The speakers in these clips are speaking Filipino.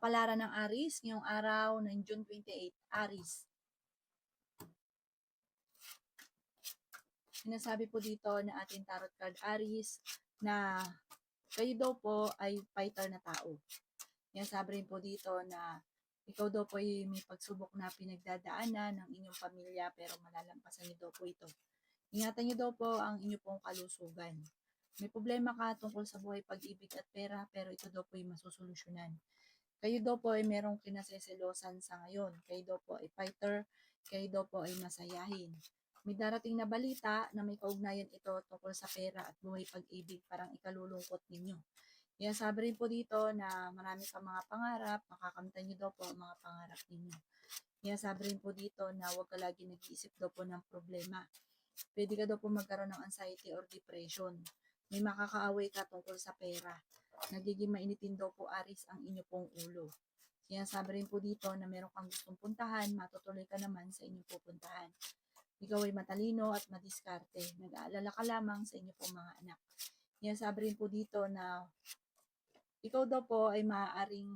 Kapalaran ng Aries ngayong araw ng June 28, Aries. Sinasabi po dito na ating tarot card Aries na kayo daw po ay fighter na tao. Sinasabi rin po dito na ikaw daw po ay may pagsubok na pinagdadaanan ng inyong pamilya pero malalampasan niyo daw po ito. Ingatan niyo daw po ang inyong pong kalusugan. May problema ka tungkol sa buhay, pag-ibig at pera pero ito daw po ay masusolusyonan. Kayo daw po ay merong kinaseselosan sa ngayon. Kayo daw po ay fighter. Kayo daw po ay masayahin. May darating na balita na may kaugnayan ito tungkol sa pera at buhay pag-ibig, parang ikalulungkot ninyo. Kaya sabi rin po dito na marami kang mga pangarap, makakamtan nyo daw po ang mga pangarap ninyo. Kaya sabi rin po dito na huwag ka lagi nag-iisip daw po ng problema. Pwede ka daw po magkaroon ng anxiety or depression. May makakaaway ka tungkol sa pera. Nagiging mainitin daw po Aries ang inyo pong ulo. Kaya sabi rin po dito na meron kang gustong puntahan, matutuloy ka naman sa inyong pupuntahan. Ikaw ay matalino at madiskarte. Nag-aalala ka lamang sa inyo pong mga anak. Kaya sabi rin po dito na ikaw daw po ay maaaring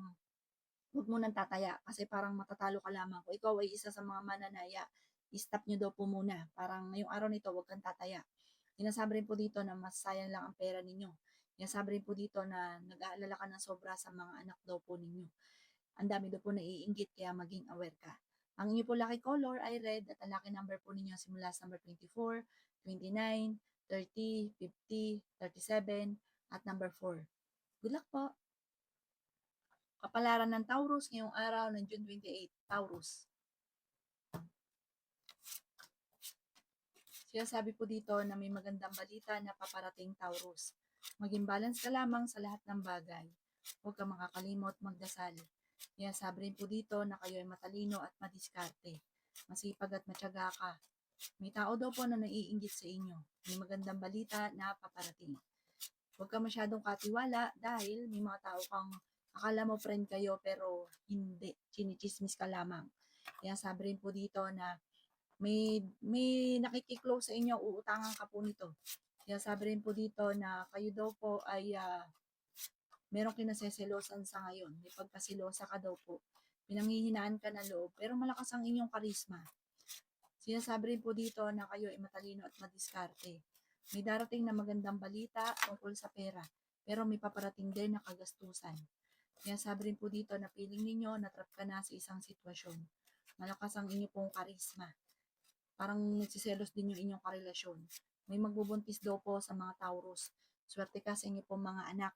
huwag mo nang tataya kasi parang matatalo ka lamang. Kung ikaw ay isa sa mga mananaya, i-stop nyo daw po muna. Parang ngayong araw nito, huwag kang tataya. Sinasabi rin po dito na mas sayang lang ang pera ninyo. Sinasabi rin po dito na nag-aalala ka ng sobra sa mga anak daw po ninyo. Ang dami daw po naiinggit kaya maging aware ka. Ang inyo po lucky color ay red at ang lucky number po ninyo simula sa number 24, 29, 30, 50, 37 at number 4. Good luck po! Kapalaran ng Taurus ngayong araw ng June 28, Taurus. Sinasabi po dito na may magandang balita na paparating, Taurus. Maging balance ka lamang sa lahat ng bagay. Huwag kang makakalimot magdasal. Sabi rin po dito na kayo ay matalino at madiskarte. Masipag at matyaga ka. May tao daw po na naiinggit sa inyo. May magandang balita na paparating. Huwag ka masyadong katiwala dahil may mga tao kang akala mo friend kayo pero hindi. Chinichismis ka lamang. Kaya sabi rin po dito na may nakikiklose sa inyo, uutangan ka po nito. Kaya sabi rin po dito na kayo daw po ay merong kinaseselosan sa ngayon. May pagkasilosa ka daw po. Pinanghihinaan ka ng loob pero malakas ang inyong karisma. Sinasabi rin po dito na kayo ay matalino at madiskarte. May darating na magandang balita tungkol sa pera pero may paparating din na kagastusan. Kaya sabi rin po dito na feeling ninyo natrap ka na sa isang sitwasyon. Malakas ang inyo pong karisma. Parang nagsiselos din yung inyong karelasyon. May magbubuntis daw po sa mga Taurus. Swerte ka sa inyo pong mga anak.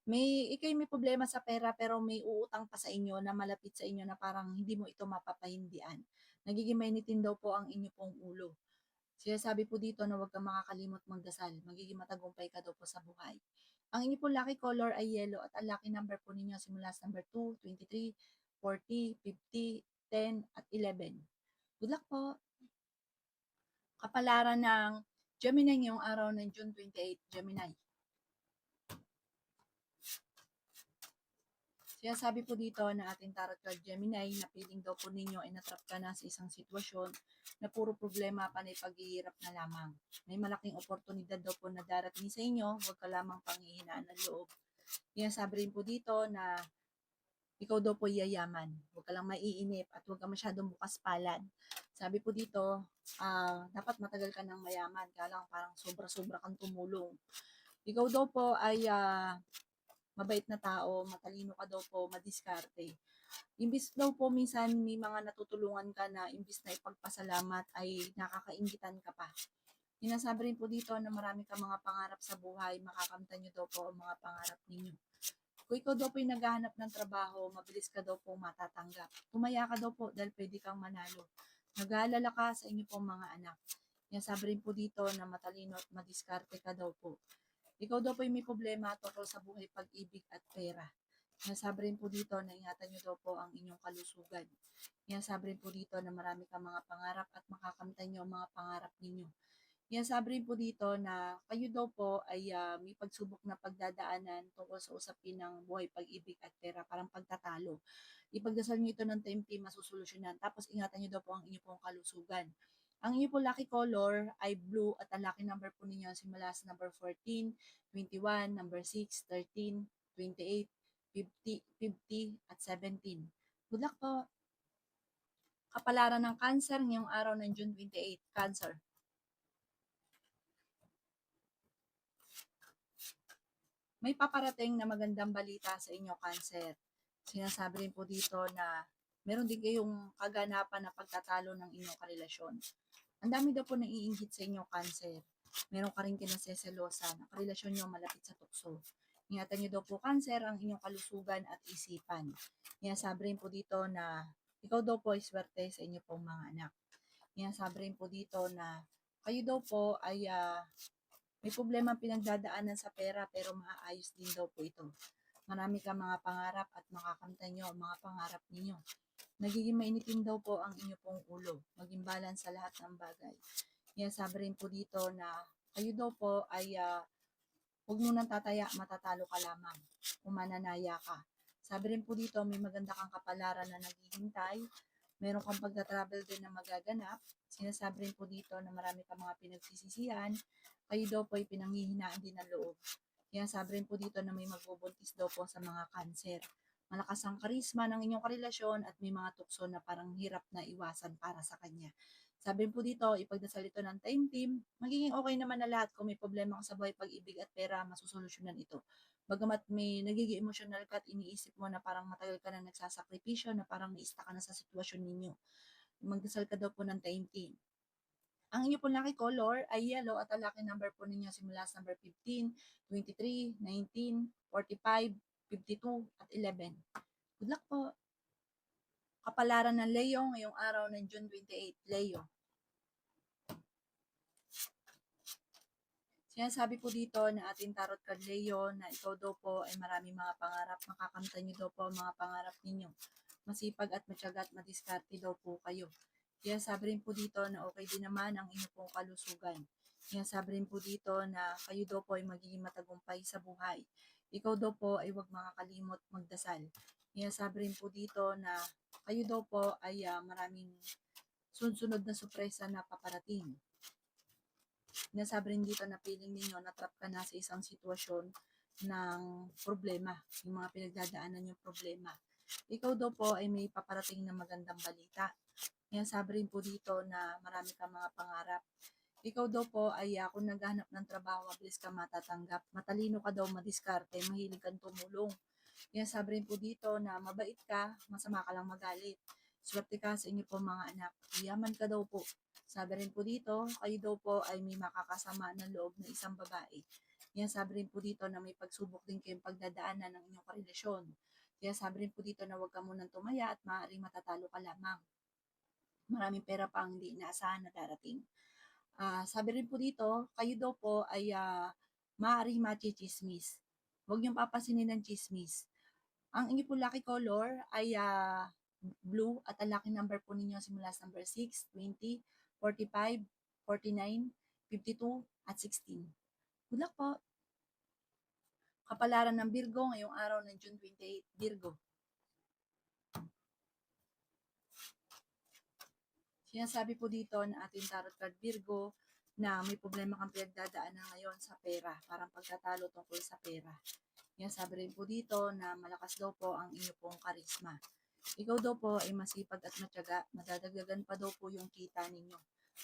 Ikay may problema sa pera pero may uutang pa sa inyo na malapit sa inyo na parang hindi mo ito mapapahindian. Nagiging mainitin daw po ang inyo pong ulo. Sinasabi po dito na huwag kang makakalimot magdasal. Magiging matagumpay ka daw po sa buhay. Ang inyo po lucky color ay yellow at ang lucky number po ninyo simula sa number 2, 23, 40, 50, 10 at 11. Good luck po! Kapalaran ng Gemini ngayong araw ng June 28, Gemini. Sinasabi po dito na ating tarot card Gemini na feeling daw po ninyo ay natrap ka na sa isang sitwasyon na puro problema panay paghihirap na lamang. May malaking oportunidad daw po na darating sa inyo, huwag ka lamang panghihinaan ng loob. Sinasabi rin po dito na ikaw daw po yayaman. Huwag ka lang maiinip at huwag ka masyadong bukas palad. Sabi po dito, dapat matagal ka ng mayaman. Kaya lang parang sobra-sobra kang tumulong. Ikaw daw po ay mabait na tao, matalino ka daw po, madiskarte. Imbis daw po minsan may mga natutulungan ka na imbis na ipagpasalamat ay nakakaingitan ka pa. Sinasabi rin po dito na marami kang mga pangarap sa buhay, makakamtan nyo daw po ang mga pangarap ninyo. Kung ikaw daw po yung naghahanap ng trabaho, mabilis ka daw po matatanggap. Tumaya ka daw po dahil pwede kang manalo. Nag-aalala ka sa inyo pong mga anak. Sabi rin po dito na matalino at madiskarte ka daw po. Ikaw daw po yung may problema tungkol sa buhay, pag-ibig at pera. Sabi rin po dito na ingatan nyo daw po ang inyong kalusugan. Sabi rin po dito na marami kang mga pangarap at makakamtan nyo ang mga pangarap ninyo. Sabi rin po dito na kayo daw po ay may pagsubok na pagdadaanan tungkol sa usapin ng buhay, pag-ibig at pera, parang pagtatalo. Ipagdasal nyo ito ng tempi, masusolusyonan. Tapos ingatan nyo daw po ang inyong pong kalusugan. Ang inyo po lucky color ay blue at ang lucky number po ninyo simula sa number 14, 21, number 6, 13, 28, 50, 50 at 17. Good luck po. Kapalaran ng Cancer ngayong araw ng June 28. Cancer. May paparating na magandang balita sa inyo, Cancer. Sinasabi rin po dito na meron din kayong kaganapan na pagtatalo ng inyong karelasyon. Ang dami daw po naiinggit sa inyo, Cancer. Meron ka rin kinaseselosa na karelasyon nyo malapit sa tukso. Ingatan nyo daw po, Cancer, ang inyong kalusugan at isipan. Sabi rin po dito na ikaw daw po ay swerte sa inyo pong mga anak. Sabi rin po dito na kayo daw po ay may problema pinagdadaanan sa pera pero maaayos din daw po ito. Marami kang mga pangarap at makakamtan nyo ang mga pangarap ninyo. Nagiging mainitin daw po ang inyo pong ulo. Maging balance sa lahat ng bagay. Sabi rin po dito na kayo daw po ay huwag mo nang tataya, matatalo ka lamang. Umananaya ka. Sabi rin po dito, may maganda kang kapalaran na naghihintay. Meron kang pagta-travel din na magaganap. Sinasabi rin po dito na marami kang mga pinagsisisihan. Kayo daw po ay pinanghihinaan din ng loob. Sabi rin po dito na may magbubuntis daw po sa mga Cancer. Malakas ang karisma ng inyong karelasyon at may mga tukso na parang hirap na iwasan para sa kanya. Sabi po dito, ipagdasal ito ng time team, magiging okay naman na lahat. Kung may problema ka sa buhay, pag-ibig at pera, masusolusyonan ito. Bagamat may nagiging emotional ka at iniisip mo na parang matagal ka na nagsasakripisyo, na parang naista ka na sa sitwasyon ninyo. Magdasal ka daw po ng time team. Ang inyo po lucky color ay yellow at ang lucky number po ninyo simula sa number 15, 23, 19, 45, 52 at 11. Good luck po. Kapalaran ng Leo ngayong araw ng June 28. Leo. Sinasabi po dito na ating tarot card Leo na ikaw daw po ay maraming mga pangarap. Makakamtan niyo daw po ang mga pangarap ninyo. Masipag at matyaga at madiskarte daw po kayo. Sabi rin po dito na okay din naman ang inyong pong kalusugan. Sabi rin po dito na kayo daw po ay magiging matagumpay sa buhay. Ikaw daw po ay huwag makakalimot magdasal. Sabi rin po dito na kayo daw po ay maraming sunod-sunod na sorpresa na paparating. Sinasabi rin dito na feeling ninyo na trap ka na sa isang sitwasyon ng problema, yung mga pinagdadaanan yung problema. Ikaw daw po ay may paparating na magandang balita. Sabi rin po dito na marami kang mga pangarap. Ikaw daw po ay kung naghahanap ng trabaho, mabilis ka matatanggap. Matalino ka daw, madiskarte, mahilig kang tumulong. Sabi rin po dito na mabait ka, masama ka lang magalit. Swerte ka sa inyo po mga anak. Yaman ka daw po. Sabi rin po dito, kayo daw po ay may makakasama ng loob na isang babae. Sabi rin po dito na may pagsubok din kayong pagdadaanan ng inyong karelasyon. Sabi rin po dito na huwag ka munang tumaya at maaaring matatalo ka lamang. Maraming pera pa ang hindi inaasahan na darating. Sabi rin po dito, kayo daw po ay maaaring machismis. Huwag niyong papasinin ng chismis. Ang inyo po lucky color ay blue at ang lucky number po ninyo simula sa number 6, 20, 45, 49, 52, at 16. Good luck po. Kapalaran ng Virgo ngayong araw ng June 28. Virgo. Sinasabi po dito na ating tarot card Virgo na may problema kang pinagdadaanan ngayon sa pera, parang pagtatalo tungkol sa pera. Sabi rin po dito na malakas daw po ang inyo pong karisma. Ikaw daw po ay masipag at matyaga, madadagdagan pa daw po yung kita ninyo.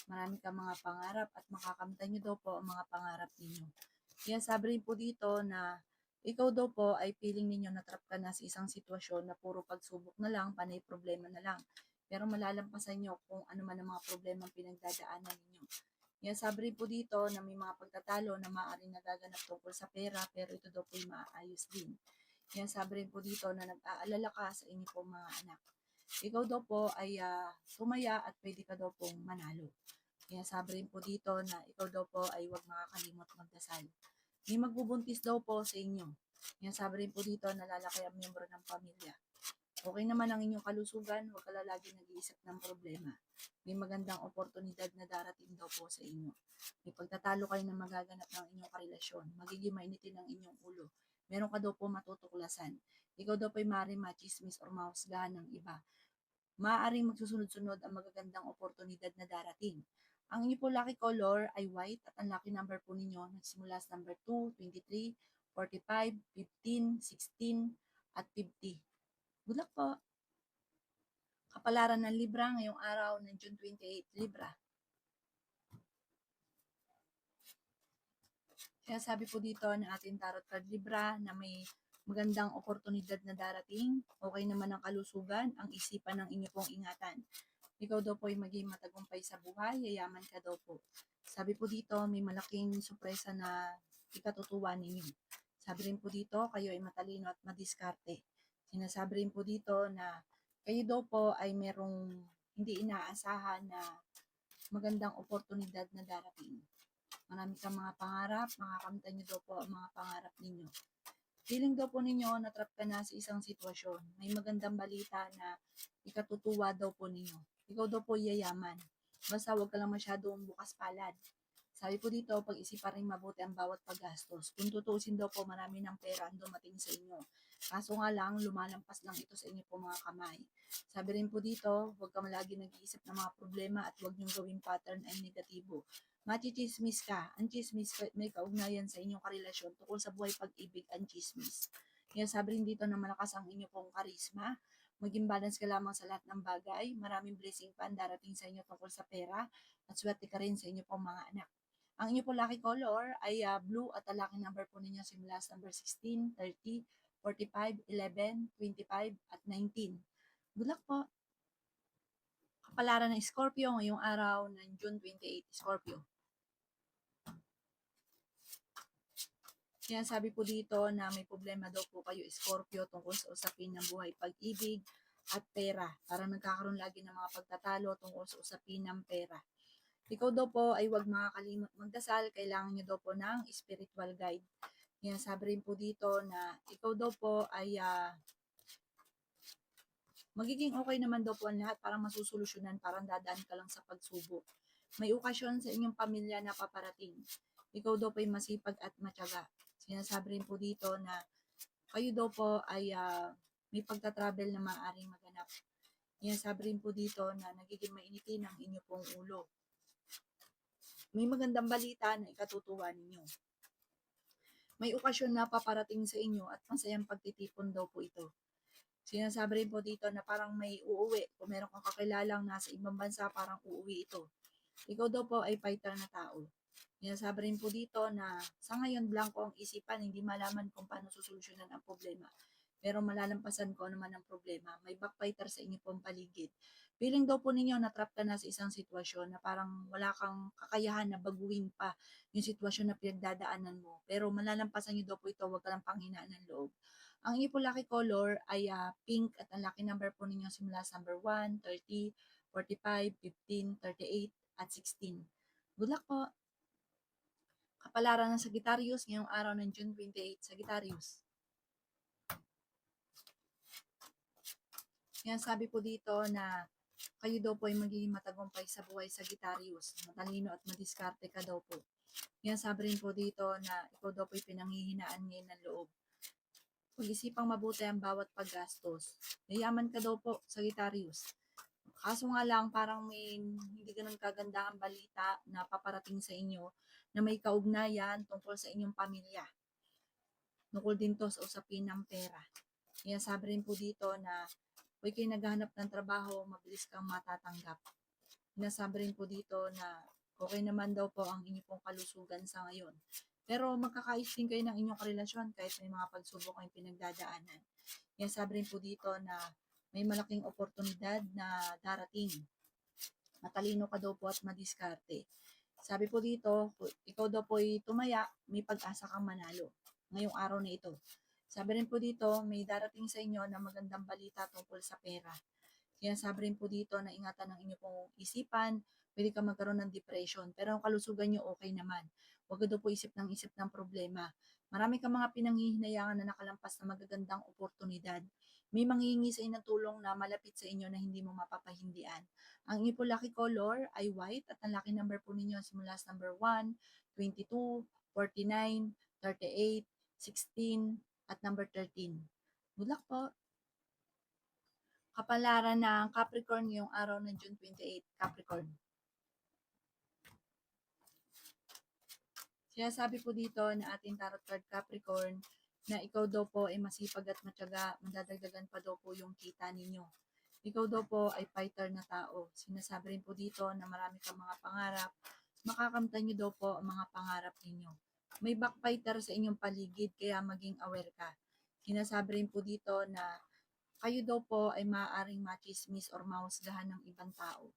Marami kang mga pangarap at makakamtan nyo daw po ang mga pangarap ninyo. Sabi rin po dito na ikaw daw po ay feeling ninyo na trap ka na sa isang sitwasyon na puro pagsubok na lang, panay problema na lang. Pero malalampasan nyo kung ano man ang mga problema pinagdadaanan ninyo. Sabi rin po dito na may mga pagtatalo na maaaring nagaganap tungkol sa pera pero ito daw po ay maaayos din. Sabi rin po dito na nag-aalala ka sa inyo pong mga anak. Ikaw daw po ay tumaya at pwede ka daw pong manalo. Sabi rin po dito na ikaw daw po ay huwag makakalimot magdasal. May magbubuntis daw po sa inyo. Sabi rin po dito na lalaki ang miyembro ng pamilya. Okay naman ang inyong kalusugan, huwag ka lagi nag-iisip ng problema. May magandang oportunidad na darating daw po sa inyo. May pagtatalo kayo na magaganap ng inyong karelasyon. Magiging mainitin ang inyong ulo. Meron ka daw po matutuklasan. Ikaw daw po ay maaaring machismis or mahusgahan ng iba. Maaaring magsusunod-sunod ang magagandang oportunidad na darating. Ang inyo po lucky color ay white at ang lucky number po ninyo nagsimula sa number 2, 23, 45, 15, 16, at 50. Good luck po. Kapalaran ng Libra ngayong araw ng June 28, Libra. Kaya sabi po dito ng ating tarot card Libra na may magandang oportunidad na darating, okay naman ang kalusugan, ang isipan ng inyo pong ingatan. Ikaw daw po ay maging matagumpay sa buhay, yayaman ka daw po. Sabi po dito, may malaking sorpresa na ikatutuwa ninyo. Sabi rin po dito, kayo ay matalino at madiskarte. Sinasabi rin po dito na kayo daw po ay merong hindi inaasahan na magandang oportunidad na darating. Marami kang mga pangarap, makakamtan niyo daw po ang mga pangarap ninyo. Feeling daw po ninyo na-trap ka na sa isang sitwasyon. May magandang balita na ikatutuwa daw po ninyo. Ikaw daw po yayaman. Basta huwag ka lang masyadong bukas palad. Sabi po dito, pag-isipan rin mabuti ang bawat paggastos. Kung tutuusin daw po, marami ng pera ang dumating sa inyo. Kaso nga lang, lumalampas lang ito sa inyo po mga kamay. Sabi rin po dito, huwag ka malagi nag-iisip ng mga problema at huwag niyong gawing pattern ay negatibo. Machichismis ka. Ang chismis may kaugnayan sa inyong karelasyon tungkol sa buhay pag-ibig ang chismis. Kaya sabi rin dito na malakas ang inyong pong karisma. Maging balance ka lamang sa lahat ng bagay. Maraming blessing pa ang darating sa inyo tungkol sa pera at swerte ka rin sa inyo pong mga anak. Ang inyo po lucky color ay blue at ang lucky number po ninyo simula sa number 16, 30, 45, 11, 25 at 19. Good luck po! Kapalaran ng Scorpio ngayong araw ng June 28, Scorpio. Kaya sabi po dito na may problema daw po kayo Scorpio tungkol sa usapin ng buhay, pag-ibig at pera. Parang nagkakaroon lagi ng mga pagtatalo tungkol sa usapin ng pera. Ikaw daw po ay huwag makakalimot magdasal, kailangan nyo daw po ng spiritual guide. Kaya sabi rin po dito na ikaw daw po ay magiging okay naman daw po ang lahat, parang masusolusyonan, parang dadaan ka lang sa pagsubok. May okasyon sa inyong pamilya na paparating. Ikaw daw po ay masipag at matyaga. Sinasabi rin po dito na kayo daw po ay may pagta-travel na maaaring maganap. Sinasabi rin po dito na nagiging mainitin ang inyo pong ulo. May magandang balita na ikatutuwa ninyo. May okasyon na paparating sa inyo at masayang pagtitipon daw po ito. Sinasabi rin po dito na parang may uuwi. Kung meron kang kakilalang nasa ibang bansa, parang uuwi ito. Ikaw daw po ay fighter na tao. Sinasabi rin po dito na sa ngayon blanco ang isipan, hindi malaman kung paano susolusyonan ang problema. Pero malalampasan ko naman ang problema. May backfighter sa inyo pong paligid. Feeling daw po ninyo na-trap ka na sa isang sitwasyon na parang wala kang kakayahan na baguhin pa yung sitwasyon na pinagdadaanan mo. Pero malalampasan nyo daw po ito, huwag ka lang panghinaan ng loob. Ang inyo po lucky color ay pink at ang lucky number po ninyo simula sa number 1, 30, 45, 15, 38 at 16. Good luck po! Kapalaran ng Sagittarius ngayong araw ng June 28, Sagittarius. Yan sabi po dito na kayo daw po ay magiging matagumpay sa buhay Sagittarius. Matalino at madiskarte ka daw po. Yan sabi rin po dito na ikaw daw po ay pinanghihinaan ngayon ng loob. Pag-isipang mabuti ang bawat paggastos. Yayaman ka daw po, Sagittarius. Kaso nga lang, parang may hindi ganun kagandang balita na paparating sa inyo na may kaugnayan tungkol sa inyong pamilya. Tungkol din to sa usapin ng pera. Kaya sabi rin po dito na kung kayo naghahanap ng trabaho, mabilis kang matatanggap. Sinasabi rin po dito na okay naman daw po ang inyong pong kalusugan sa ngayon. Pero magkakais din kayo ng inyong karelasyon kahit may mga pagsubok kayong pinagdadaanan. Kaya sabi rin po dito na may malaking oportunidad na darating. Matalino ka daw po at madiskarte. Sabi po dito, ikaw daw po ay tumaya, may pag-asa kang manalo ngayong araw na ito. Sabi rin po dito, may darating sa inyo na magandang balita tungkol sa pera. Kaya sabi rin po dito na ingatan ng inyo pong isipan, pwede ka magkaroon ng depression, pero ang kalusugan nyo okay naman. Huwag ka daw po isip ng problema. Marami kang mga pinanghihinayangan na nakalampas na magagandang oportunidad. May manghihingi sa inyo ng tulong na malapit sa inyo na hindi mo mapapahindian. Ang inyo po lucky color ay white at ang lucky number po ninyo simula sa number 1, 22, 49, 38, 16, at number 13. Good luck po! Kapalaran ng Capricorn ngayong araw ng June 28, Capricorn. Sinasabi po dito na ating tarot card Capricorn na ikaw daw po ay masipag at matyaga, madadagdagan pa daw po yung kita ninyo. Ikaw daw po ay fighter na tao. Sinasabi rin po dito na marami kang mga pangarap, makakamtan nyo daw po ang mga pangarap ninyo. May backfighter sa inyong paligid kaya maging aware ka. Sinasabi rin po dito na kayo daw po ay maaaring machismis or mahusgahan ng ibang tao.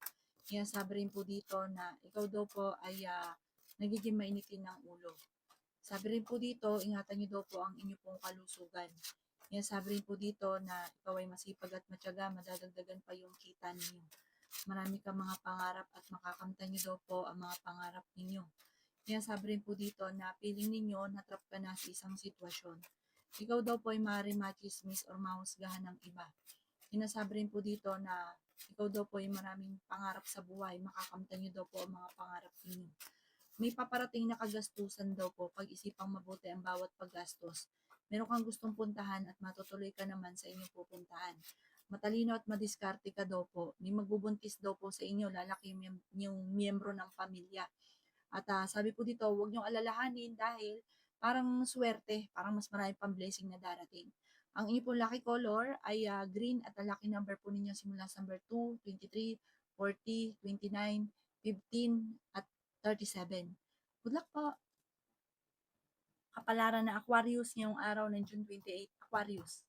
Sinasabi rin po dito na ikaw daw po ay nagiging mainitin ng ulo. Sabi rin po dito, ingatan niyo daw po ang inyo pong kalusugan. Sabi rin po dito na ikaw ay masipag at matyaga, madadagdagan pa yung kita ninyo. Marami kang mga pangarap at makakamtan niyo daw po ang mga pangarap ninyo. Sabi rin po dito na feeling ninyo natrap ka na sa isang sitwasyon. Ikaw daw po ay maaaring machismis or mahusgahan ng iba. Sinasabi rin po dito na ikaw daw po ay maraming pangarap sa buhay, makakamtan niyo daw po ang mga pangarap ninyo. May paparating na kagastusan daw po, pag-isipang mabuti ang bawat paggastos. Meron kang gustong puntahan at matutuloy ka naman sa inyong pupuntahan. Matalino at madiskarte ka daw po. May magbubuntis daw po sa inyo, lalaki yung miyembro ng pamilya. At sabi po dito, huwag niyong alalahanin dahil parang swerte, parang mas marami pang blessing na darating. Ang inyo po lucky color ay green at ang lucky number po ninyo simula sa number 2, 23, 40, 29, 15 at 37. Good luck po. Kapalaran na Aquarius ngayong araw ng June 28. Aquarius.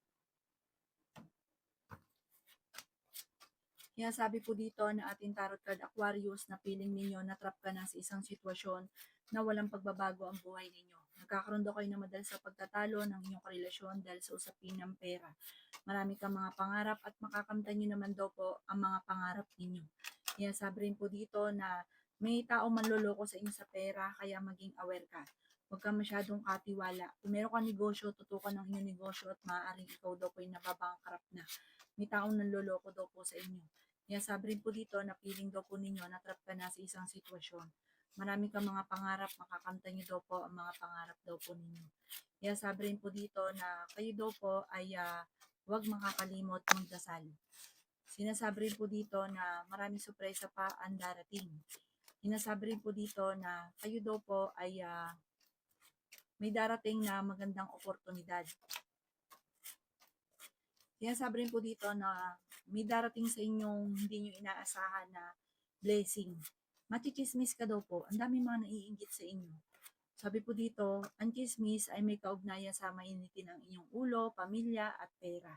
Kaya sabi po dito na ating tarot card Aquarius na feeling ninyo na trap ka na sa isang sitwasyon na walang pagbabago ang buhay ninyo. Nagkakaroon daw kayo na madalas sa pagtatalo ng inyong karelasyon dahil sa usapin ng pera. Marami kang mga pangarap at makakamtan nyo naman daw po ang mga pangarap ninyo. Kaya sabi rin po dito na may taong manloloko sa inyo sa pera kaya maging aware ka. Huwag kang masyadong katiwala. Kung meron kang negosyo, tutukan ng inyong negosyo at maaaring ikaw daw po ay nababangkrap na. May taong nanloloko daw po sa inyo. Kaya sabi rin po dito na feeling daw po ninyo na trap ka na sa isang sitwasyon. Marami kang mga pangarap, makakamtan nyo daw po ang mga pangarap daw po ninyo. Kaya sabi rin po dito na kayo daw po ay huwag makakalimot magdasal. Sinasabi rin po dito na maraming sorpresa pa ang darating. Sinasabi rin po dito na kayo daw po ay may darating na magandang oportunidad. Sinasabi rin po dito na may darating sa inyong hindi nyo inaasahan na blessing. Machichismis ka daw po. Ang dami mga naiinggit sa inyo. Sabi po dito, ang chismis ay may kaugnayan sa mainitin ng inyong ulo, pamilya, at pera.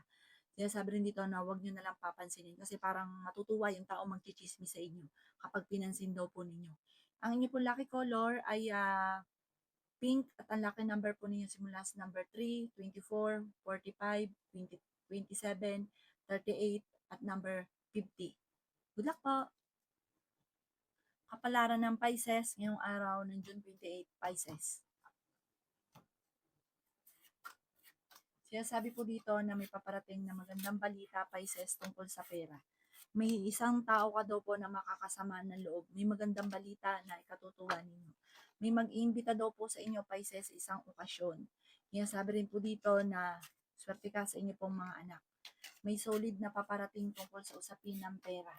Kaya sabi rin dito na huwag nyo nalang papansinin kasi parang matutuwa yung tao magchichismis sa inyo kapag pinansin daw po ninyo. Ang inyo po lucky color ay pink at ang lucky number po ninyo simula sa number 3, 24, 45, 20, 27, 38, at number 50. Good luck po! Kapalaran ng Pisces ngayong araw ng June 28, Pisces. Sabi po dito na may paparating na magandang balita, Pisces, tungkol sa pera. May isang tao ka daw po na makakasama ng loob. May magandang balita na ikatutuwa ninyo. May mag-iimbita daw po sa inyo, Pisces, isang okasyon. Sabi rin po dito na swerte ka sa inyo pong mga anak. May solid na paparating tungkol sa usapin ng pera.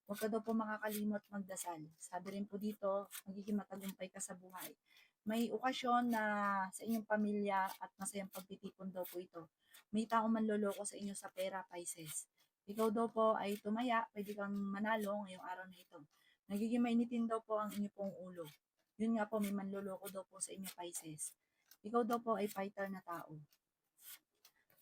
Huwag ka daw po makakalimot magdasal. Sabi rin po dito, magiging matagumpay ka sa buhay. May okasyon na sa inyong pamilya at masayang pagtitipon daw po ito. May taong manloloko sa inyo sa pera, Pisces. Ikaw daw po ay tumaya, pwede kang manalo ngayong araw na ito. Nagiging mainitin daw po ang inyong pong ulo. Yun nga po, may manloloko daw po sa inyo, Pisces. Ikaw daw po ay fighter na tao.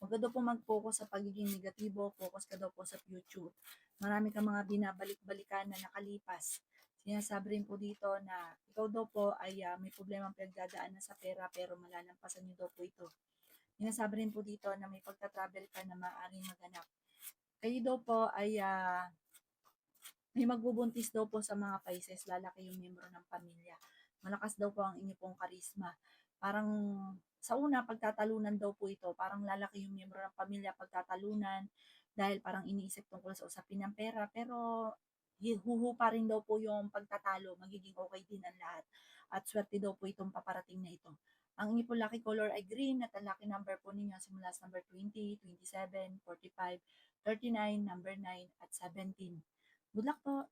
Huwag ka daw po mag-focus sa pagiging negatibo, focus ka daw po sa future. Marami kang mga binabalik-balikan na nakalipas. Sinasabi rin po dito na ikaw daw po ay may problemang pinagdadaanan sa pera pero malalampasan niyo daw po ito. Sinasabi rin po dito na may pagta-travel ka na maaaring maganap. Kayo daw po ay may magbubuntis daw po sa mga Pisces, lalaki yung miyembro ng pamilya. Malakas daw po ang inyo pong karisma. Parang sa una, pagtatalunan daw po ito. Parang lalaki yung miyembro ng pamilya pagtatalunan dahil parang iniisip tungkol sa usapin ng pera. Pero huhupa rin daw po yung pagtatalo. Magiging okay din ang lahat. At swerte daw po itong paparating na ito. Ang inyo po lucky color ay green at ang lucky number po ninyo simula sa number 20, 27, 45, 39, number 9 at 17. Good luck po!